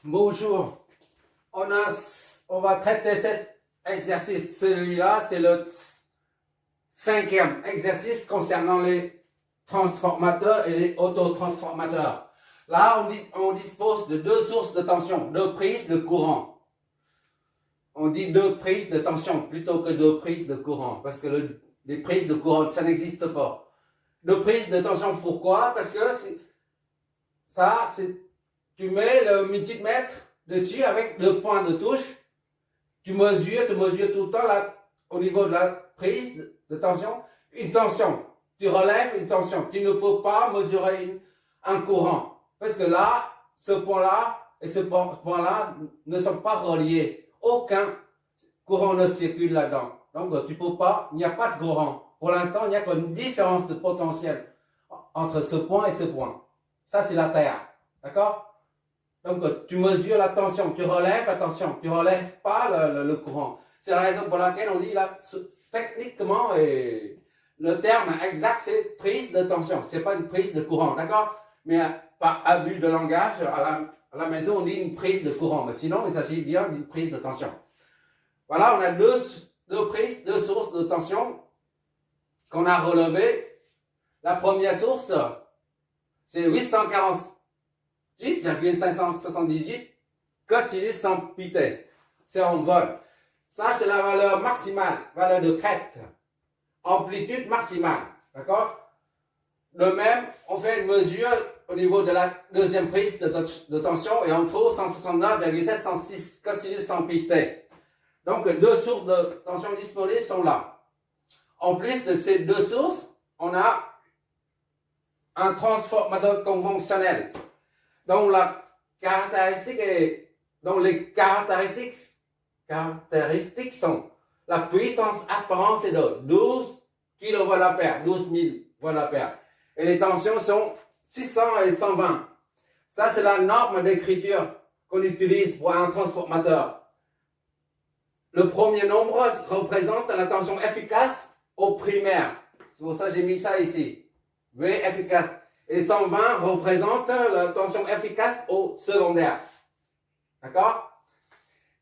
Bonjour. On va traiter cet exercice. Celui-là, c'est le 5e exercice concernant les transformateurs et les autotransformateurs. Là, on dispose de deux sources de tension, deux prises de courant. On dit deux prises de tension plutôt que deux prises de courant, parce que les prises de courant, ça n'existe pas. Deux prises de tension, pourquoi? Parce que tu mets le multimètre dessus avec deux points de touche. Tu mesures tout le temps là, au niveau de la prise de tension, une tension. Tu relèves une tension. Tu ne peux pas mesurer un courant. Parce que là, ce point-là et ce point-là ne sont pas reliés. Aucun courant ne circule là-dedans. Donc, tu peux pas, il n'y a pas de courant. Pour l'instant, il n'y a qu'une différence de potentiel entre ce point et ce point. Ça, c'est la Terre. D'accord? Donc, tu mesures la tension, tu relèves la tension, tu ne relèves pas le courant. C'est la raison pour laquelle on dit là, techniquement, le terme exact, c'est prise de tension. Ce n'est pas une prise de courant, d'accord? Mais par abus de langage, à la maison, on dit une prise de courant. Mais sinon, il s'agit bien d'une prise de tension. Voilà, on a deux sources de tension qu'on a relevées. La première source, c'est 848,578 cosinus 100 pi. C'est en vol. Ça, c'est la valeur maximale, valeur de crête. Amplitude maximale. D'accord? De même, on fait une mesure au niveau de la deuxième prise de tension et on trouve 169,706 cosinus 100 pi. Donc, deux sources de tension disponibles sont là. En plus de ces deux sources, on a un transformateur conventionnel dont les caractéristiques sont la puissance apparente est de 12 kVA, 12 000 VA. Et les tensions sont 600 et 120. Ça, c'est la norme d'écriture qu'on utilise pour un transformateur. Le premier nombre représente la tension efficace au primaire. C'est pour ça que j'ai mis ça ici. V efficace. Et 120 représente la tension efficace au secondaire. D'accord?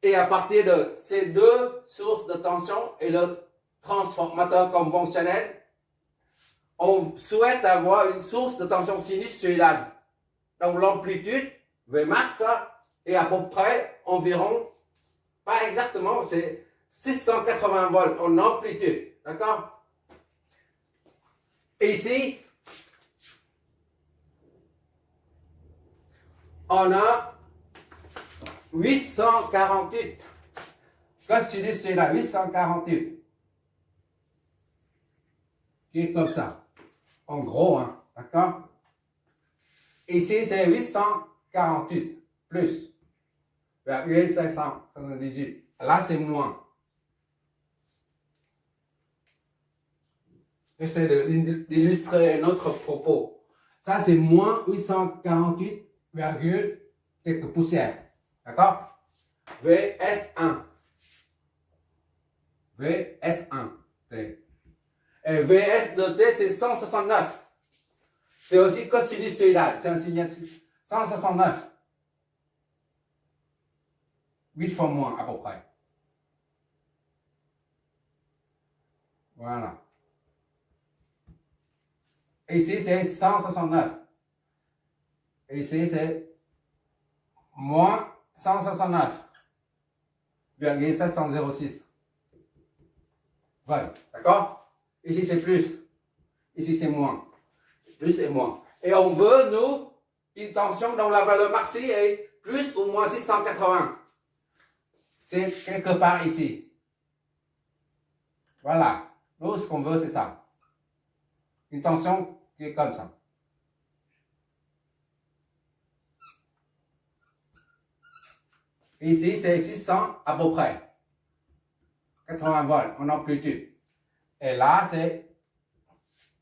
Et à partir de ces deux sources de tension et le transformateur conventionnel, on souhaite avoir une source de tension sinusoïdale. Donc l'amplitude, Vmax, est à peu près environ, pas exactement, c'est 680 volts en amplitude. D'accord? Et ici, on a 848 cosinus c'est là, 848 qui est comme ça, en gros, hein, d'accord? Ici, c'est 848 plus 578. Là, c'est moins. J'essaie d'illustrer notre propos. Ça, c'est moins 848, quelques poussières. D'accord? VS1. VS1. T. Et VS de T, c'est 169. C'est aussi cosinusoïdal. C'est un signe 169. 8 fois moins, à peu près. Voilà. Ici, c'est 169. Ici, c'est moins 169,706. Voilà. D'accord? Ici, c'est plus. Ici, c'est moins. Plus et moins. Et on veut, nous, une tension dont la valeur maxi est plus ou moins 680. C'est quelque part ici. Voilà. Nous, ce qu'on veut, c'est ça. Une tension qui est comme ça. Ici, c'est 600 à peu près. 80 volts en amplitude. Et là, c'est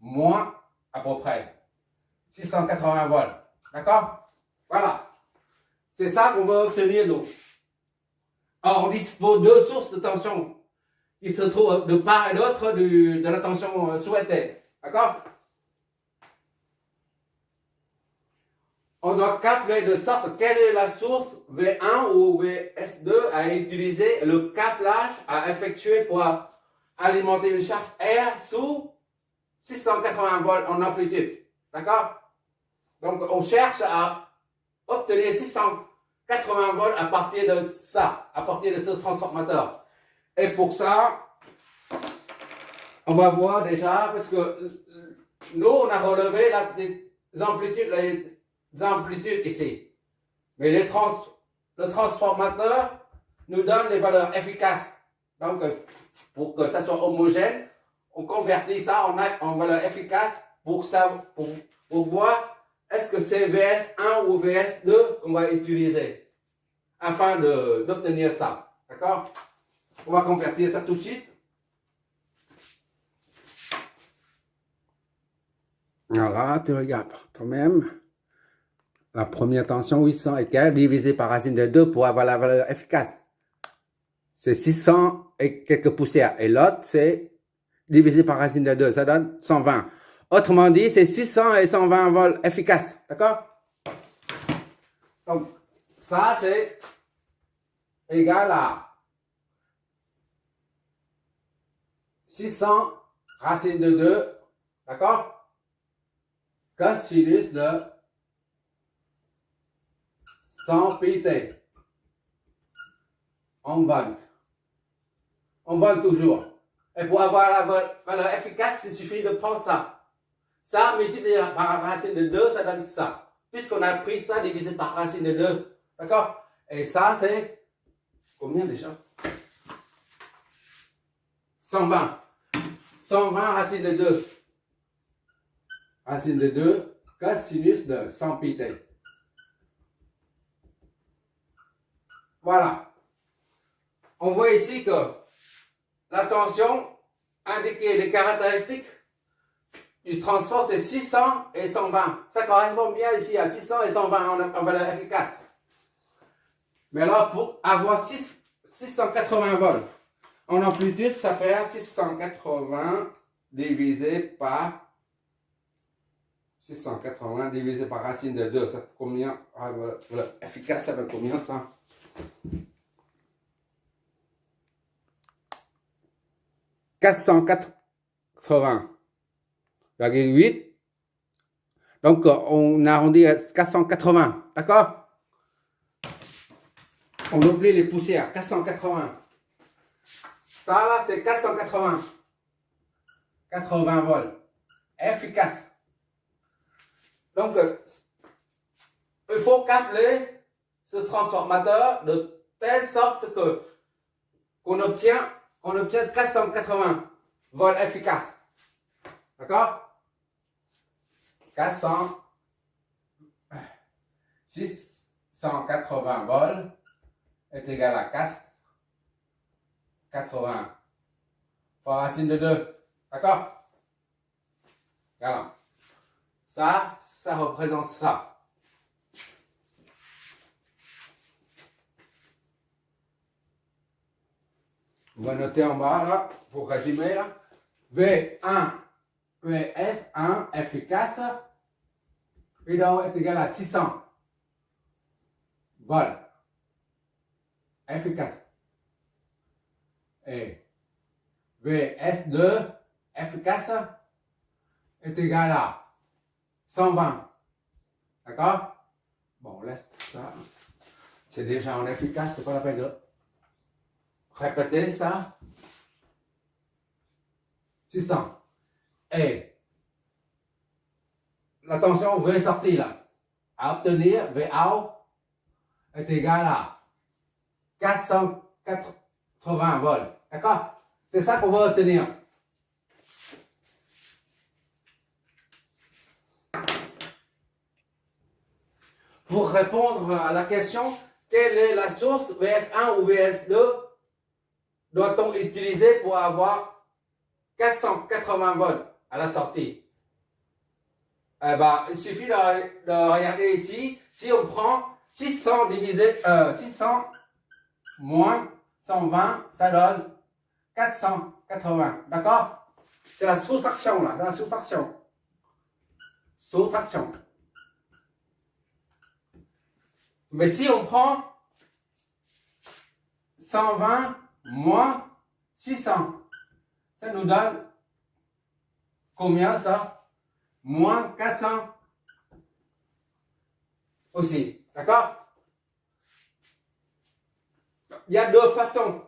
moins à peu près. 680 volts. D'accord? Voilà. C'est ça qu'on veut obtenir, nous. Alors, on dispose de deux sources de tension qui se trouvent de part et d'autre de la tension souhaitée. D'accord? on doit câbler de sorte quelle est la source V1 ou VS2 à utiliser le câblage à effectuer pour alimenter une charge R sous 680 volts en amplitude. D'accord? Donc, on cherche à obtenir 680 volts à partir de ça, à partir de ce transformateur. Et pour ça, on va voir déjà, parce que nous, on a relevé les amplitudes ici. Mais le transformateur nous donne les valeurs efficaces. Donc, pour que ça soit homogène, on convertit ça en valeur efficace pour voir est-ce que c'est VS1 ou VS2 qu'on va utiliser afin d'obtenir ça. D'accord? On va convertir ça tout de suite. Voilà, tu regardes toi-même. La première tension, 800 équerres divisé par racine de 2 pour avoir la valeur efficace. C'est 600 et quelques poussières. Et l'autre, c'est divisé par racine de 2. Ça donne 120. Autrement dit, c'est 600 et 120 volts efficaces. D'accord? Donc, ça, c'est égal à 600 racine de 2. D'accord? Cosinus de 100 pt. On vole toujours. Et pour avoir la valeur efficace, il suffit de prendre ça. Ça, multiplié par racine de 2, ça donne ça. Puisqu'on a pris ça divisé par racine de 2. D'accord? Et ça, c'est combien déjà? 120. 120 racine de 2. Racine de 2, cosinus de 100 pt. Voilà. On voit ici que la tension indiquée des caractéristiques du transport est 600 et 120. Ça correspond bien ici à 600 et 120 en valeur efficace. Mais là, pour avoir 680 volts en amplitude, ça fait 680 divisé par 680 divisé par racine de 2. Ça fait combien? Voilà, efficace, ça fait combien ça? « 480,8. Donc, on arrondit à 480. D'accord? On oublie les poussières. 480. Ça, là, c'est 480. 80 volts. Efficace. Donc, il faut câbler ce transformateur de telle sorte que qu'on obtient 480 volts efficaces. D'accord? 680 volts est égal à 480 fois racine de 2. D'accord? Voilà. Ça représente ça. On va noter en bas, là, pour résumer, là. V1, VS1 efficace, est égal à 600 volts efficace. Et VS2 efficace est égal à 120. D'accord? Bon, on laisse ça. C'est déjà en efficace, c'est pas la peine de répéter ça. 600. Et la tension V sortie là, à obtenir, VA est égal à 480 volts. D'accord? C'est ça qu'on va obtenir. Pour répondre à la question, quelle est la source, VS1 ou VS2, doit-on utiliser pour avoir 480 volts à la sortie? Eh ben, il suffit de regarder ici. Si on prend 600 moins 120, ça donne 480. D'accord? C'est la soustraction là, c'est la soustraction. Soustraction. Mais si on prend 120 moins 600, ça nous donne combien ça? Moins 400 aussi. D'accord? Il y a deux façons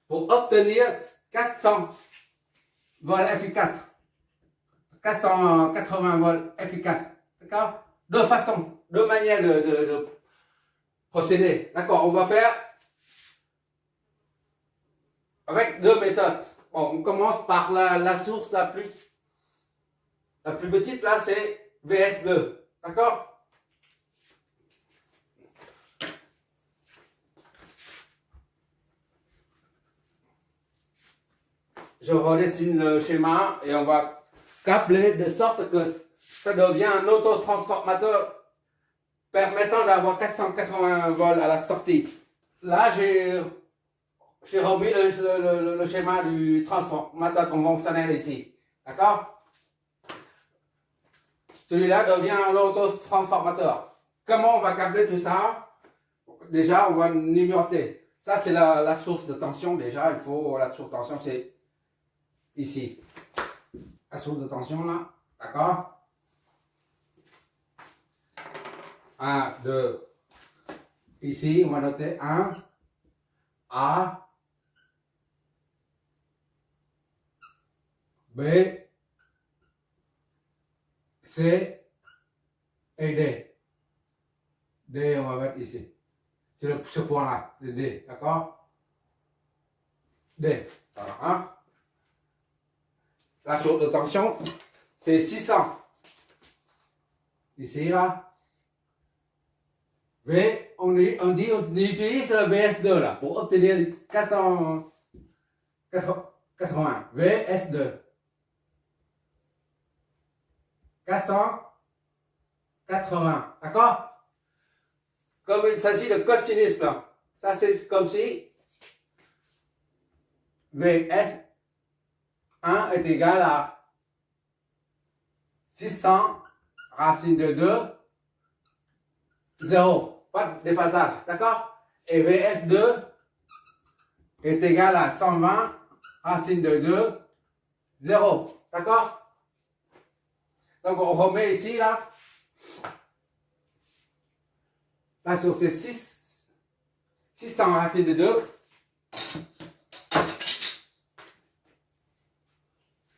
pour obtenir 400 vols efficaces. 480 vols efficaces. D'accord? Deux façons, deux manières de procéder. D'accord? On va faire avec deux méthodes. Bon, on commence par la source la plus petite, là, c'est VS2. D'accord? Je redessine le schéma et on va câbler de sorte que ça devient un autotransformateur permettant d'avoir 480 volts à la sortie. Là, j'ai remis le schéma du transformateur conventionnel ici. D'accord? Celui-là devient un autotransformateur. Comment on va câbler tout ça? Déjà, on va numéroter. Ça, c'est la source de tension. Déjà, il faut la source de tension, c'est ici. La source de tension, là. D'accord? 1, 2. Ici, on va noter 1. A. B. C. Et D. D, on va mettre ici. C'est ce point-là, le D. D'accord? D. Voilà. Hein? La source de tension, c'est 600. Ici, là. V, on utilise le VS2 là pour obtenir 480. VS2. 480. D'accord? Comme il s'agit de cosinus là. Ça, c'est comme si VS1 est égal à 600 racine de 2, 0. Pas de déphasage, d'accord? Et VS2 est égal à 120 racine de 2, 0. D'accord? Donc on remet ici là. La source est 600 racine de 2.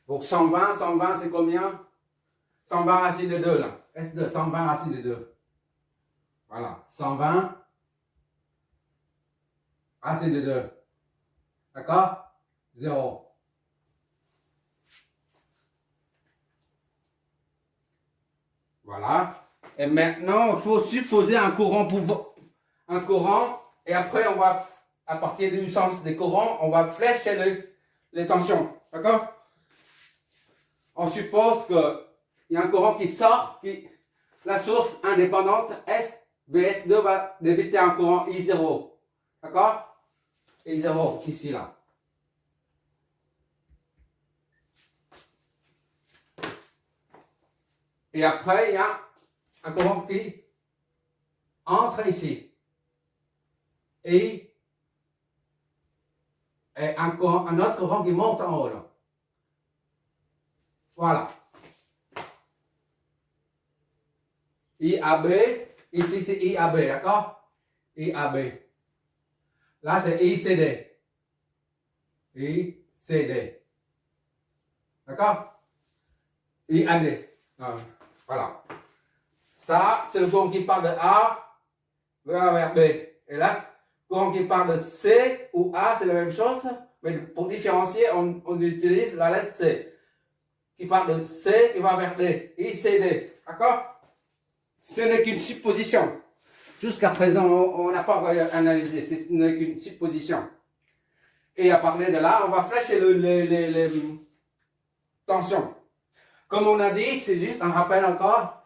Pour 120 c'est combien? 120 racine de 2 là. S2, 120 racine de 2. Voilà, 120 racine de 2. D'accord? 0. Voilà. Et maintenant, il faut supposer un courant et après on va, à partir du sens des courants, on va flécher les tensions. D'accord? On suppose qu'il y a un courant qui sort, la source indépendante S, VS2 va débiter un courant I0. D'accord? I0, ici, là. Et après, il y a un courant qui entre ici. Et un autre courant qui monte en haut, là. Voilà. IAB, ici c'est IAB, d'accord? IAB. Là c'est ICD. ICD. D'accord? IAD. Voilà. Ça, c'est le courant qui part de A vers B. Et là, le courant qui part de C ou A, c'est la même chose. Mais pour différencier, on utilise la lettre C. Qui part de C, qui va vers D. ICD. D'accord? Ce n'est qu'une supposition. Jusqu'à présent, on n'a pas analysé. Ce n'est qu'une supposition. Et à partir de là, on va flécher les tensions. Comme on a dit, c'est juste un rappel encore.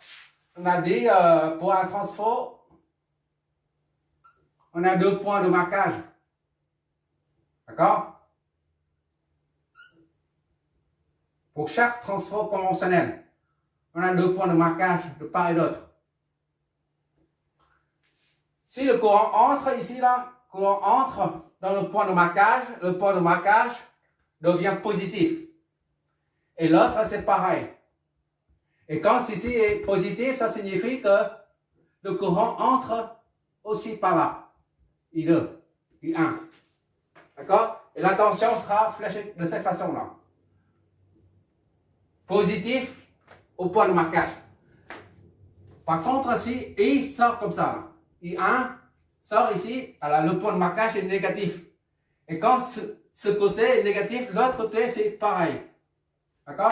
On a dit, pour un transfo, on a 2 points de marquage. D'accord? Pour chaque transfo conventionnel, on a 2 points de marquage de part et d'autre. Si le courant entre ici, là, le courant entre dans le point de marquage devient positif. Et l'autre, c'est pareil. Et quand ceci est positif, ça signifie que le courant entre aussi par là. I2, I1. D'accord? Et la tension sera fléchée de cette façon-là. Positif au point de marquage. Par contre, si I sort comme ça, là. I1 sort ici, alors le point de marquage est négatif. Et quand ce côté est négatif, l'autre côté c'est pareil. D'accord?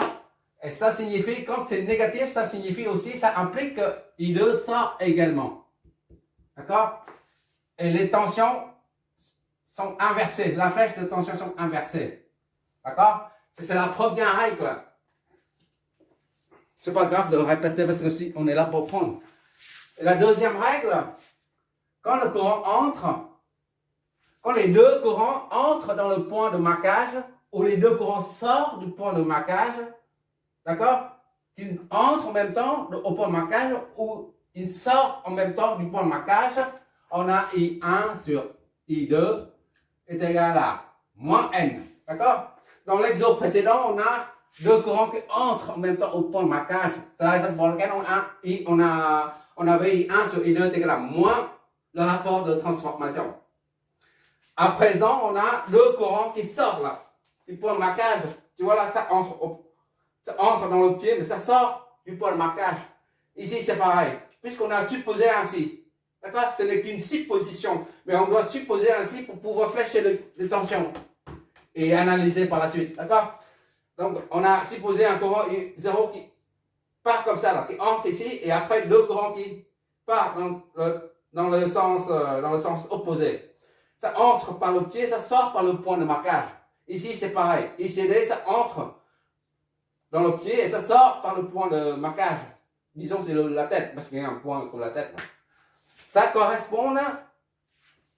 Et ça signifie, quand c'est négatif, ça signifie aussi, ça implique que I2 sort également. D'accord? Et les tensions sont inversées. La flèche de tension sont inversées. D'accord? C'est la première règle. C'est pas grave de répéter parce que si on est là pour prendre. Et la deuxième règle, quand le courant entre, quand les deux courants entrent dans le point de marquage, ou les deux courants sortent du point de marquage, d'accord? Ils entrent en même temps au point de marquage, ou ils sortent en même temps du point de marquage, on a I1 sur I2 est égal à moins N. D'accord? Dans l'exemple précédent, on a deux courants qui entrent en même temps au point de marquage. C'est la raison pour laquelle on avait I1 sur I2 est égal à moins le rapport de transformation. À présent, on a le courant qui sort là, du point de marquage. Tu vois là, ça entre dans le pied, mais ça sort du point de marquage. Ici, c'est pareil, puisqu'on a supposé ainsi. D'accord? Ce n'est qu'une supposition, mais on doit supposer ainsi pour pouvoir flécher les tensions et analyser par la suite. D'accord? Donc, on a supposé un courant 0 qui part comme ça, là, qui entre ici, et après deux courants qui partent dans le sens opposé. Ça entre par le pied, ça sort par le point de marquage. Ici, c'est pareil. ICD, ça entre dans le pied et ça sort par le point de marquage. Disons, c'est la tête, parce qu'il y a un point pour la tête. Là. Ça correspond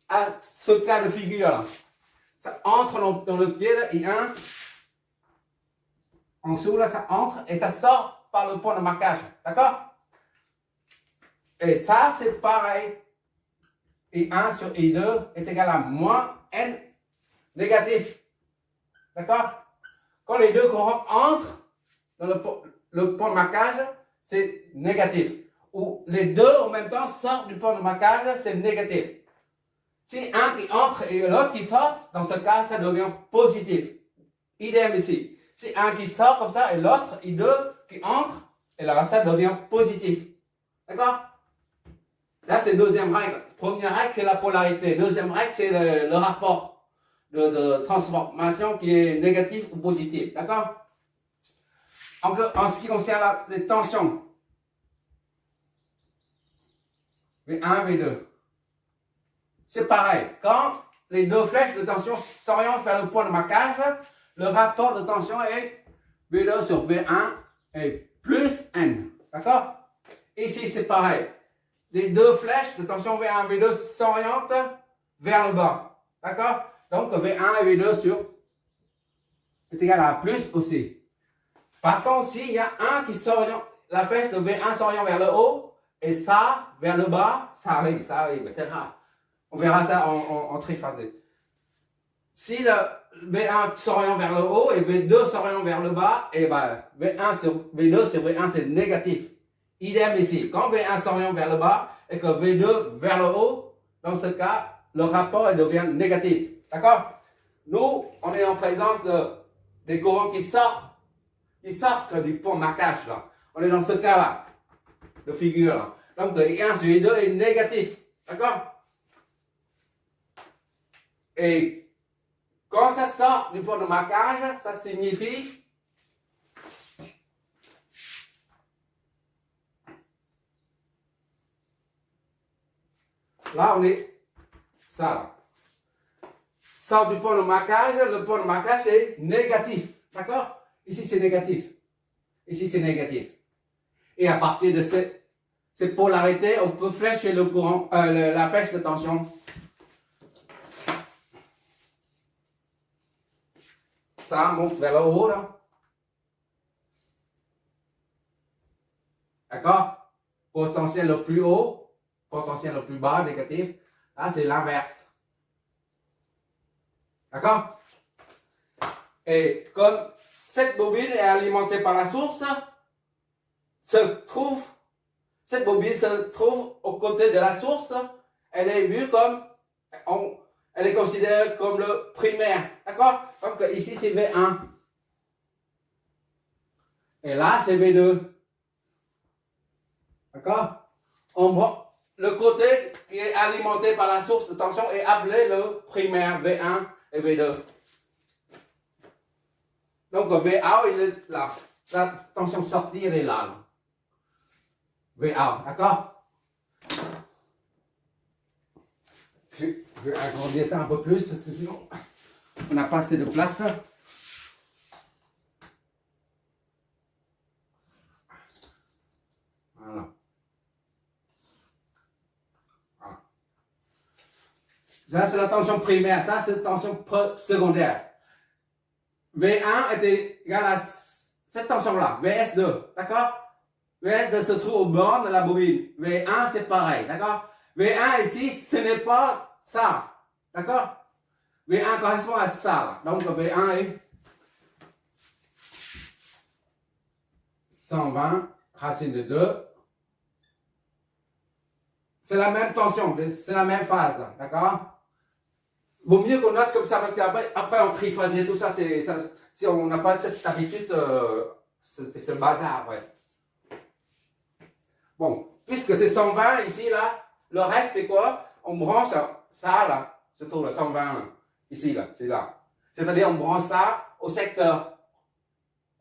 à ce cas de figure. Là. Ça entre dans le pied, là, I1. En dessous, là, ça entre et ça sort par le point de marquage. D'accord? Et ça, c'est pareil. I1 sur I2 est égal à moins N négatif. D'accord? Quand les deux courants entrent dans le point de marquage, c'est négatif. Ou les deux en même temps sortent du point de marquage, c'est négatif. Si un qui entre et l'autre qui sort, dans ce cas, ça devient positif. Idem ici. Si un qui sort comme ça et l'autre, I2, qui entre, et là, ça devient positif. D'accord? Là, c'est deuxième règle. Première règle, c'est la polarité. Deuxième règle, c'est le rapport de transformation qui est négatif ou positif. D'accord? En ce qui concerne les tensions, V1, V2, c'est pareil. Quand les deux flèches de tension s'orientent vers le point de marquage, le rapport de tension est V2 sur V1 et plus N. D'accord? Ici, c'est pareil. Les deux flèches de tension V1 et V2 s'orientent vers le bas. D'accord? Donc, V1 et V2 est égal à plus aussi. Par contre, s'il y a un qui s'oriente, la flèche de V1 s'oriente vers le haut, et ça, vers le bas, ça arrive, mais c'est rare. On verra ça en triphasé. Si le V1 s'oriente vers le haut et V2 s'oriente vers le bas, et ben V1 sur V2 sur V1 c'est négatif. Idem ici. Quand V1 s'oriente vers le bas et que V2 vers le haut, dans ce cas, le rapport devient négatif. D'accord? Nous, on est en présence des courants qui sortent du point de marquage là. On est dans ce cas-là, de figure là. Donc, I1 sur I2 est négatif. D'accord? Et quand ça sort du point de marquage, ça signifie là, on est ça là. Sort du point de marquage, le point de marquage est négatif. D'accord? Ici, c'est négatif. Ici, c'est négatif. Et à partir de cette polarité, on peut flécher le courant, la flèche de tension. Ça monte vers le haut, là. D'accord? Potentiel le plus haut, potentiel le plus bas, négatif. Là, c'est l'inverse. D'accord? Et comme cette bobine est alimentée par la source, cette bobine se trouve aux côtés de la source, elle est vue comme, elle est considérée comme le primaire. D'accord? Donc ici, c'est V1. Et là, c'est V2. D'accord? Le côté qui est alimenté par la source de tension est appelé le primaire, V1 et V2. Donc VA, il est là. La tension sortie, elle est là. VA, d'accord? Je vais agrandir ça un peu plus parce que sinon, on n'a pas assez de place. Voilà. Ça, c'est la tension primaire. Ça, c'est la tension secondaire. V1 est égal à cette tension-là, VS2, d'accord? VS2 se trouve au bord de la bobine. V1, c'est pareil, d'accord? V1 ici, ce n'est pas ça, d'accord? V1 correspond à ça, là. Donc V1 est 120 racine de 2. C'est la même tension, c'est la même phase, d'accord? Vaut mieux qu'on note comme ça parce qu'après on triphasait tout ça, si on n'a pas cette habitude, c'est le bazar, ouais. Bon, puisque c'est 120 ici, là, le reste c'est quoi? On branche ça, là, je trouve le 120, là, ici, là, c'est là. C'est-à-dire on branche ça au secteur,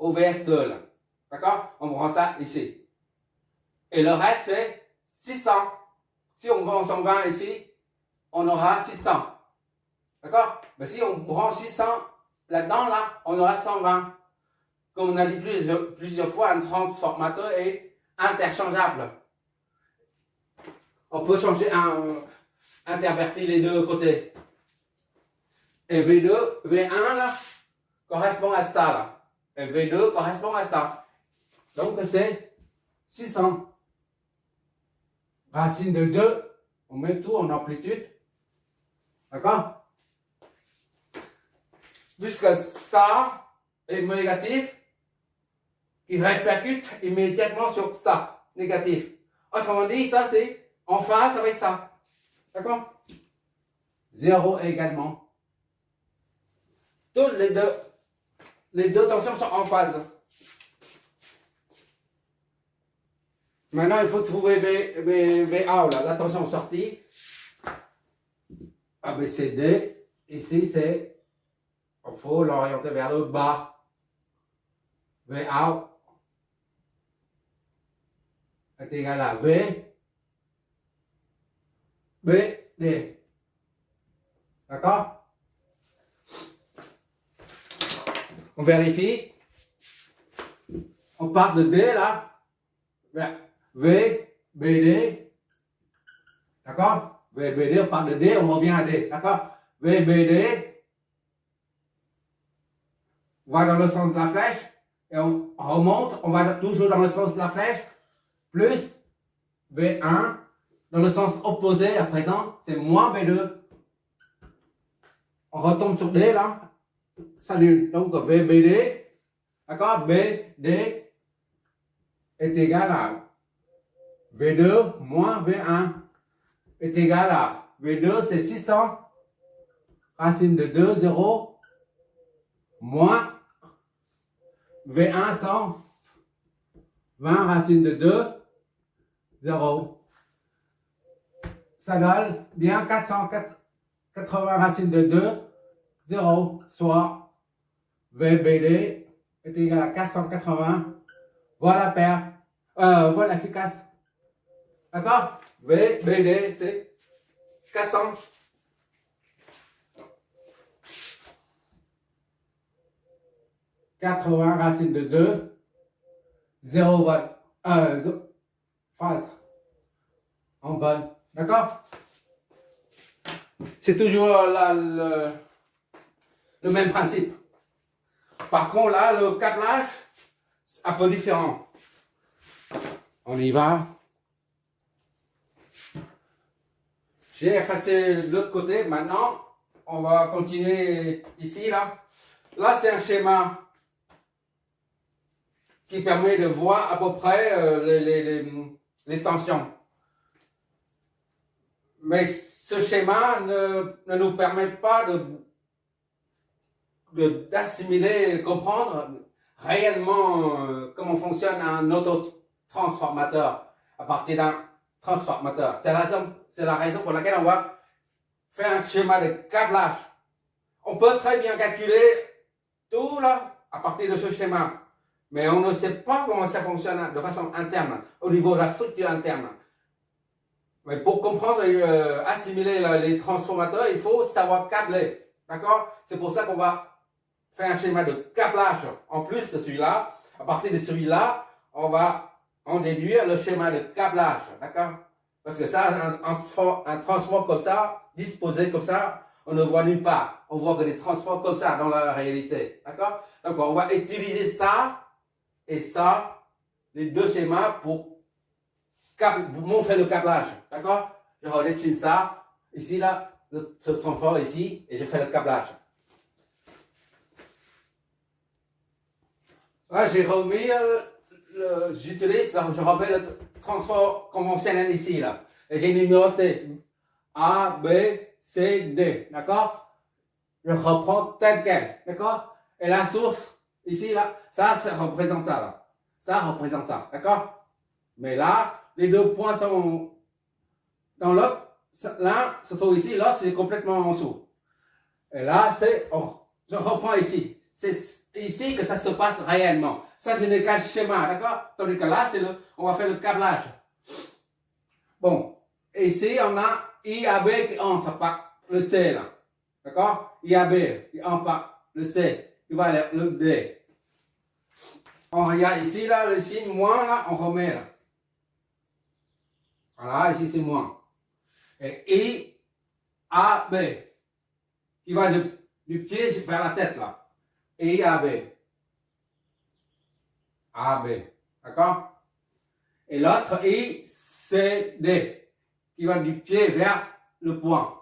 au VS2, là. D'accord? On branche ça ici. Et le reste c'est 600. Si on branche 120 ici, on aura 600. D'accord? Mais si on branche 600 là-dedans, là, on aura 120. Comme on a dit plusieurs fois, un transformateur est interchangeable. On peut changer intervertir les deux côtés. Et V2, V1 là, correspond à ça là. Et V2 correspond à ça. Donc c'est 600. Racine de 2, on met tout en amplitude. D'accord? Puisque ça est négatif, il répercute immédiatement sur ça, négatif. Autrement dit, ça c'est en phase avec ça. D'accord? 0 également. Toutes les deux tensions sont en phase. Maintenant, il faut trouver VA, là, la tension sortie. ABCD. Ici, c'est il faut l'orienter vers le bas. VA est égal à V, B, D. D'accord? On vérifie. On part de D là, vers V, B, D. D'accord? V, B, D, on part de D, on revient à D. D'accord? V, B, D. On va dans le sens de la flèche et on remonte, on va toujours dans le sens de la flèche, plus V1, dans le sens opposé à présent, c'est moins V2. On retombe sur D là, ça annule. Donc VBD, d'accord, BD est égal à V2 moins V1 est égal à V2, c'est 600, racine de 2, 0, moins V1, 100, 20 racine de 2, 0. Ça donne bien 480 racine de 2, 0, soit VBD est égal à 480. Voilà paire. Voilà efficace. D'accord? VBD, c'est 400. 80 racine de 2, 0 volt. Phase. En vol. D'accord? C'est toujours le même principe. Par contre, là, le câblage, c'est un peu différent. On y va. J'ai effacé l'autre côté. Maintenant, on va continuer ici, là. Là, c'est un schéma qui permet de voir à peu près les tensions. Mais ce schéma ne nous permet pas d'assimiler, comprendre réellement comment fonctionne un autotransformateur à partir d'un transformateur. C'est la raison pour laquelle on va faire un schéma de câblage. On peut très bien calculer tout là à partir de ce schéma, mais on ne sait pas comment ça fonctionne de façon interne, au niveau de la structure interne. Mais pour comprendre et assimiler les transformateurs, il faut savoir câbler. D'accord? C'est pour ça qu'on va faire un schéma de câblage en plus de celui-là. À partir de celui-là, on va en déduire le schéma de câblage. D'accord? Parce que ça, un transport comme ça, disposé comme ça, on ne voit nulle part. On voit que des transports comme ça dans la réalité. D'accord? Donc, on va utiliser ça et ça, les deux schémas pour montrer le câblage. D'accord? Je redessine ça. Ici, là, ce transfert ici, et je fais le câblage. Là, j'ai remis, j'utilise, je remets le transport conventionnel ici, là. Et j'ai numéroté A, B, C, D. D'accord? Je reprends tel quel. D'accord? Et la source, ici, là, ça représente ça, là. Ça représente ça. D'accord? Mais là, les deux points sont dans l'autre. L'un se trouve ici, l'autre c'est complètement en dessous. Et là, je reprends ici. C'est ici que ça se passe réellement. Ça, je n'ai qu'un schéma, d'accord? Tandis que là, on va faire le câblage. Bon, et ici, on a IAB qui entre par le C, là. D'accord? IAB, il entre par le C, il va aller le D. On regarde ici, là, le signe moins, là, on remet, là. Voilà, ici, c'est moins. Et IAB, qui va du pied vers la tête, là. IAB. AB. D'accord? Et l'autre ICD, qui va du pied vers le point.